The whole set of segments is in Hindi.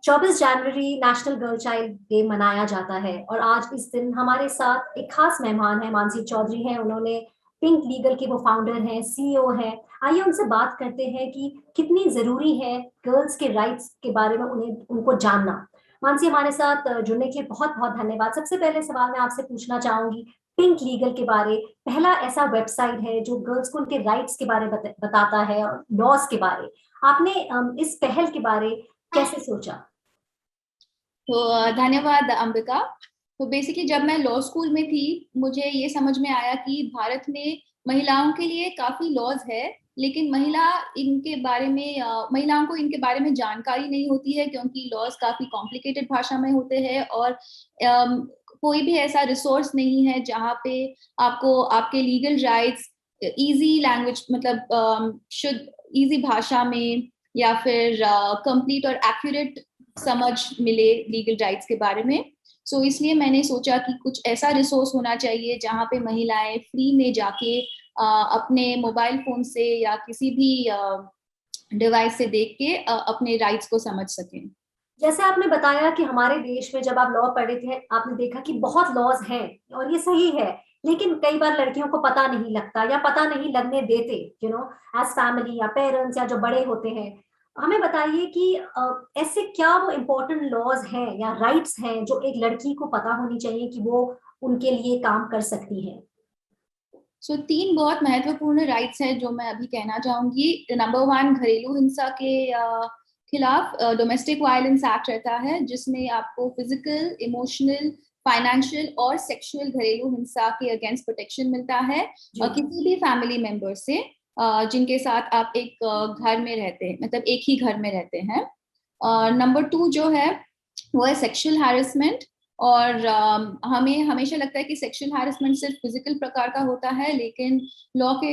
24 जनवरी नेशनल गर्ल चाइल्ड डे मनाया जाता है और आज इस दिन हमारे साथ एक खास मेहमान है, मानसी चौधरी हैं। उन्होंने पिंक लीगल के वो फाउंडर हैं, सीईओ हैं। आइए उनसे बात करते हैं कि कितनी जरूरी है गर्ल्स के राइट्स के बारे में उन्हें उनको जानना। मानसी, हमारे साथ जुड़ने के लिए बहुत बहुत धन्यवाद। सबसे पहले सवाल मैं आपसे पूछना चाहूंगी पिंक लीगल के बारे। पहला ऐसा वेबसाइट है जो गर्ल्स को उनके राइट्स के बारे में बताता है और लॉज के बारे। आपने इस पहल के बारे कैसे सोचा? तो धन्यवाद अंबिका। तो बेसिकली जब मैं लॉ स्कूल में थी, मुझे ये समझ में आया कि भारत में महिलाओं के लिए काफी लॉज है, लेकिन महिलाओं को इनके बारे में जानकारी नहीं होती है, क्योंकि लॉज काफी कॉम्प्लिकेटेड भाषा में होते हैं और कोई भी ऐसा रिसोर्स नहीं है जहाँ पे आपको आपके लीगल राइट्स इजी लैंग्वेज, मतलब शुद्ध इजी भाषा में या फिर कंप्लीट और एक्यूरेट समझ मिले लीगल राइट्स के बारे में। सो इसलिए मैंने सोचा कि कुछ ऐसा रिसोर्स होना चाहिए जहाँ पे महिलाएं फ्री में जाके अपने मोबाइल फोन से या किसी भी डिवाइस से देख के अपने राइट्स को समझ सकें। जैसे आपने बताया कि हमारे देश में जब आप लॉ पढ़े थे आपने देखा कि बहुत लॉज हैं और ये सही है, लेकिन कई बार लड़कियों को पता नहीं लगता या पता नहीं लगने देते, एज फैमिली या पेरेंट्स या जो बड़े होते हैं। हमें बताइए कि ऐसे क्या वो इम्पोर्टेंट लॉज हैं या राइट्स हैं जो एक लड़की को पता होनी चाहिए कि वो उनके लिए काम कर सकती है। सो तीन बहुत महत्वपूर्ण राइट्स हैं जो मैं अभी कहना चाहूंगी। नंबर वन, घरेलू हिंसा के खिलाफ डोमेस्टिक वायलेंस एक्ट रहता है, जिसमें आपको फिजिकल, इमोशनल, फाइनेंशियल और सेक्सुअल घरेलू हिंसा के अगेंस्ट प्रोटेक्शन मिलता है किसी भी फैमिली मेंबर से जिनके साथ आप एक घर में रहते हैं, मतलब एक ही घर में रहते हैं। नंबर टू जो है वो है सेक्सुअल हैरेसमेंट। और हमें हमेशा लगता है कि सेक्सुअल हैरेसमेंट सिर्फ फिजिकल प्रकार का होता है, लेकिन लॉ के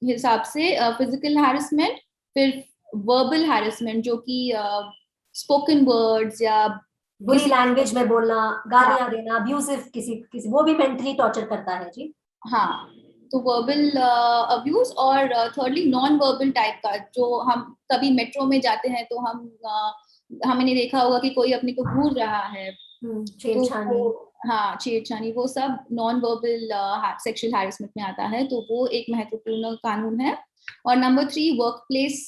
हिसाब से फिजिकल हैरेसमेंट, फिर वर्बल हैरेसमेंट जो कि स्पोकन वर्ड्स या बुरी किसी, लैंग्वेज में बोलना, हाँ, गालियां देना, अब्यूजिव किसी किसी वो भी मेंटली टॉर्चर करता है जी। हाँ, तो वर्बल अब्यूज। और थर्डली नॉन वर्बल टाइप का, जो हम कभी मेट्रो में जाते हैं तो हमने देखा होगा कि कोई अपने को घूर रहा है, तो छेड़छाड़ी। वो, हाँ, छेड़छाड़ी, वो सब नॉन वर्बल सेक्सुअल हैरेसमेंट में आता है, तो वो एक महत्वपूर्ण कानून है। और number three, work place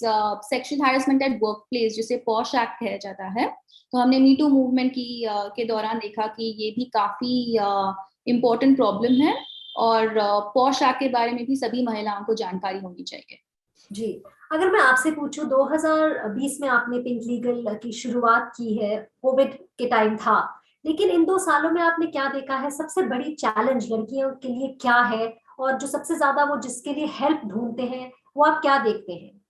sexual harassment at work place, जिसे पॉश एक्ट कहा जाता है। तो हमने मीटू मूवमेंट के दौरान देखा कि ये भी काफी इम्पोर्टेंट प्रॉब्लम है, और पॉश एक्ट के बारे में भी सभी महिलाओं को जानकारी होनी चाहिए। जी, अगर मैं आपसे पूछूं 2020 में आपने पिंक लीगल की शुरुआत की है, कोविड के टाइम था, लेकिन इन 2 सालों में आपने क्या देखा है? सबसे बड़ी चैलेंज लड़कियों के लिए क्या है और जो सबसे ज्यादा वो जिसके लिए हेल्प ढूंढते हैं वो आप क्या देखते हैं?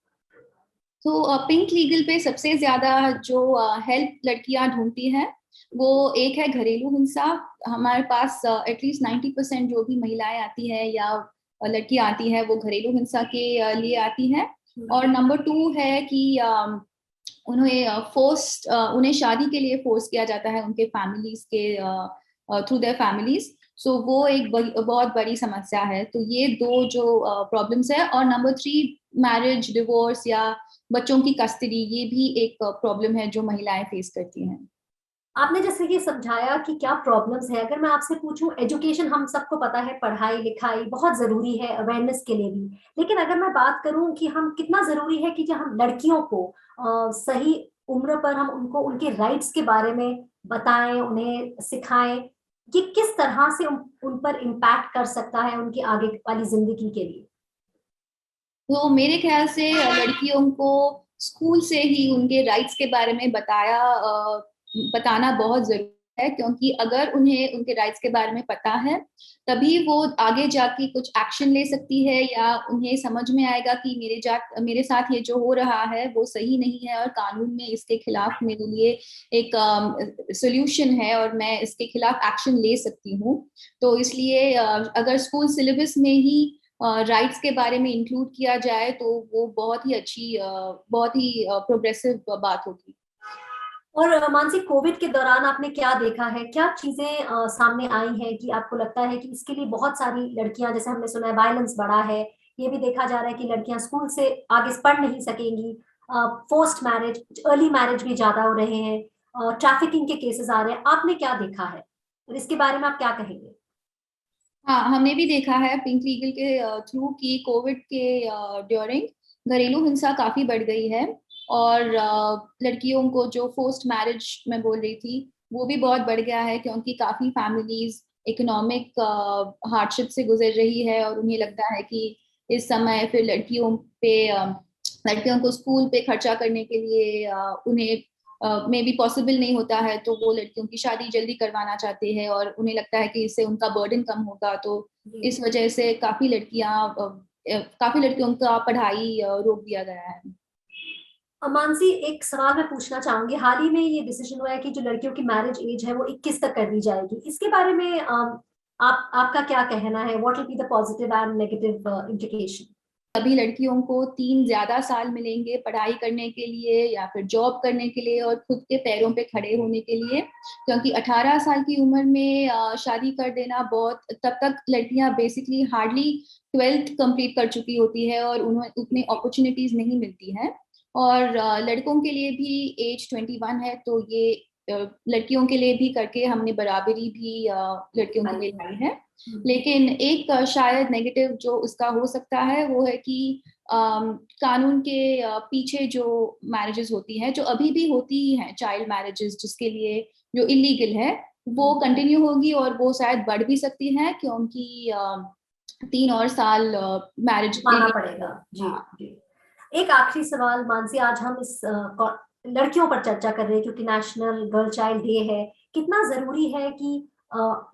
तो पिंक लीगल पे सबसे ज्यादा जो हेल्प लड़कियां ढूंढती हैं, वो एक है घरेलू हिंसा। हमारे पास एटलीस्ट 90% जो भी महिलाएं आती है या लड़कियां आती है, वो घरेलू हिंसा के लिए आती हैं। और नंबर टू है कि उन्हें शादी के लिए फोर्स किया जाता है उनके फैमिलीज के थ्रू देयर फैमिलीज। सो वो एक बहुत बड़ी समस्या है। तो ये दो जो प्रॉब्लम्स है। और नंबर थ्री, मैरिज डिवोर्स या बच्चों की कस्टडी, ये भी एक प्रॉब्लम है जो महिलाएं फेस करती हैं। आपने जैसे ये समझाया कि क्या प्रॉब्लम्स है, अगर मैं आपसे पूछूं, एजुकेशन हम सबको पता है, पढ़ाई लिखाई बहुत जरूरी है अवेयरनेस के लिए भी, लेकिन अगर मैं बात करूं कि हम कितना जरूरी है कि जब हम लड़कियों को सही उम्र पर हम उनको उनके राइट्स के बारे में बताएं, उन्हें सिखाएं, ये किस तरह से उन पर इम्पैक्ट कर सकता है उनकी आगे वाली जिंदगी के लिए? तो मेरे ख्याल से लड़कियों को स्कूल से ही उनके राइट्स के बारे में बताना बहुत जरूरी है, क्योंकि अगर उन्हें उनके राइट्स के बारे में पता है, तभी वो आगे जाके कुछ एक्शन ले सकती है, या उन्हें समझ में आएगा कि मेरे साथ ये जो हो रहा है वो सही नहीं है और कानून में इसके खिलाफ मेरे लिए एक सोल्यूशन है और मैं इसके खिलाफ एक्शन ले सकती हूँ। तो इसलिए अगर स्कूल सिलेबस में ही राइट्स के बारे में इंक्लूड किया जाए तो वो बहुत ही अच्छी, बहुत ही प्रोग्रेसिव बात होगी। और मानसी, कोविड के दौरान आपने क्या देखा है, क्या चीजें सामने आई हैं कि आपको लगता है कि इसके लिए बहुत सारी लड़कियां, जैसे हमने सुना है वायलेंस बढ़ा है, ये भी देखा जा रहा है कि लड़कियां स्कूल से आगे पढ़ नहीं सकेंगी, फोर्स्ड मैरिज, अर्ली मैरिज भी ज्यादा हो रहे हैं, ट्रैफिकिंग के केसेस आ रहे हैं, आपने क्या देखा है और इसके बारे में आप क्या कहेंगे? हाँ, हमने भी देखा है पिंक लीगल के थ्रू कि कोविड के ड्यूरिंग घरेलू हिंसा काफी बढ़ गई है। और लड़कियों को जो फोर्स्ड मैरिज मैं बोल रही थी वो भी बहुत बढ़ गया है, क्योंकि काफी फैमिलीज इकोनॉमिक हार्डशिप से गुजर रही है और उन्हें लगता है कि इस समय फिर लड़कियों को स्कूल पे खर्चा करने के लिए उन्हें में भी पॉसिबल नहीं होता है, तो वो लड़कियों की शादी जल्दी करवाना चाहते हैं और उन्हें लगता है कि इससे उनका बर्डन कम होगा। तो इस वजह से काफी लड़कियों का पढ़ाई रोक दिया गया है। मानसी, एक सवाल मैं पूछना चाहूंगी। हाल ही में ये डिसीजन हुआ है कि जो लड़कियों की मैरिज एज है वो 21 तक कर दी जाएगी। इसके बारे में आपका क्या कहना है? What will be the positive and negative implication? अभी लड़कियों को 3 ज्यादा साल मिलेंगे पढ़ाई करने के लिए या फिर जॉब करने के लिए और खुद के पैरों पे खड़े होने के लिए, क्योंकि 18 साल की उम्र में शादी कर देना बहुत, तब तक लड़कियां बेसिकली हार्डली 12th कंप्लीट कर चुकी होती है और उन्हें उतनी अपॉर्चुनिटीज नहीं मिलती हैं। और लड़कों के लिए भी एज 21 है, तो ये लड़कियों के लिए भी करके हमने बराबरी भी लड़कियों के लिए लाई है। लेकिन एक शायद नेगेटिव जो उसका हो सकता है वो है कि कानून के पीछे जो मैरिजेस होती हैं, जो अभी भी होती ही हैं, चाइल्ड मैरिजेस जिसके लिए जो इलीगल है, वो कंटिन्यू होगी और वो शायद बढ़ भी सकती है, क्योंकि 3 और साल मैरिज माना पड़ेगा। जी हाँ। जी। एक आखिरी सवाल मानसी, आज हम इस लड़कियों पर चर्चा कर रहे हैं क्योंकि नेशनल गर्ल चाइल्ड डे है। कितना जरूरी है कि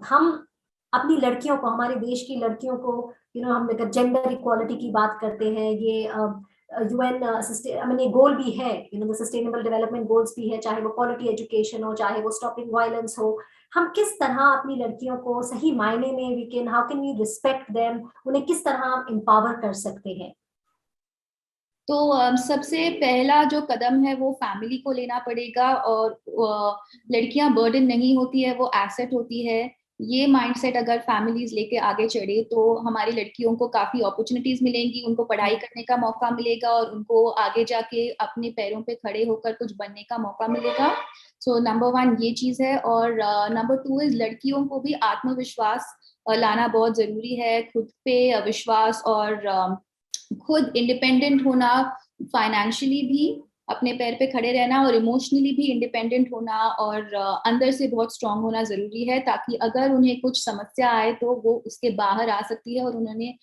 हम अपनी लड़कियों को, हमारे देश की लड़कियों को, हम अगर जेंडर इक्वालिटी की बात करते हैं, ये यूएन ये गोल भी है, द सस्टेनेबल डेवलपमेंट गोल्स भी है, चाहे वो क्वालिटी एजुकेशन हो, चाहे वो स्टॉपिंग वायलेंस हो। हम किस तरह अपनी लड़कियों को सही मायने में how can we respect them, उन्हें किस तरह हम एम्पावर कर सकते हैं? तो सबसे पहला जो कदम है वो फैमिली को लेना पड़ेगा। और लड़कियां बर्डन नहीं होती है, वो एसेट होती है। ये माइंडसेट अगर फैमिलीज लेके आगे चढ़े तो हमारी लड़कियों को काफी अपॉर्चुनिटीज मिलेंगी, उनको पढ़ाई करने का मौका मिलेगा और उनको आगे जाके अपने पैरों पे खड़े होकर कुछ बनने का मौका मिलेगा। सो नंबर 1 ये चीज है। और नंबर 2 इज लड़कियों को भी आत्मविश्वास लाना बहुत जरूरी है, खुद पे विश्वास और खुद इंडिपेंडेंट होना, फाइनेंशियली भी अपने पैर पे खड़े रहना और इमोशनली भी इंडिपेंडेंट होना और अंदर से बहुत स्ट्रांग होना जरूरी है, ताकि अगर उन्हें कुछ समस्या आए तो वो उसके बाहर आ सकती है और उन्हें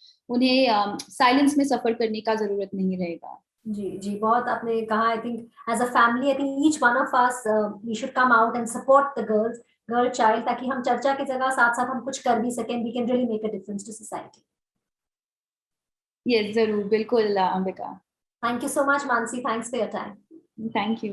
साइलेंस में सफर करने का जरूरत नहीं रहेगा। जी जी, बहुत आपने कहा। I think as a family, I think each one of us we should come out and support the girl child, ताकि हम चर्चा की जगह साथ साथ हम कुछ कर भी सकें। We can really make a difference to society. Yes, जरूर, बिल्कुल Ambika. Thank you so much Mansi, thanks for your time. Thank you.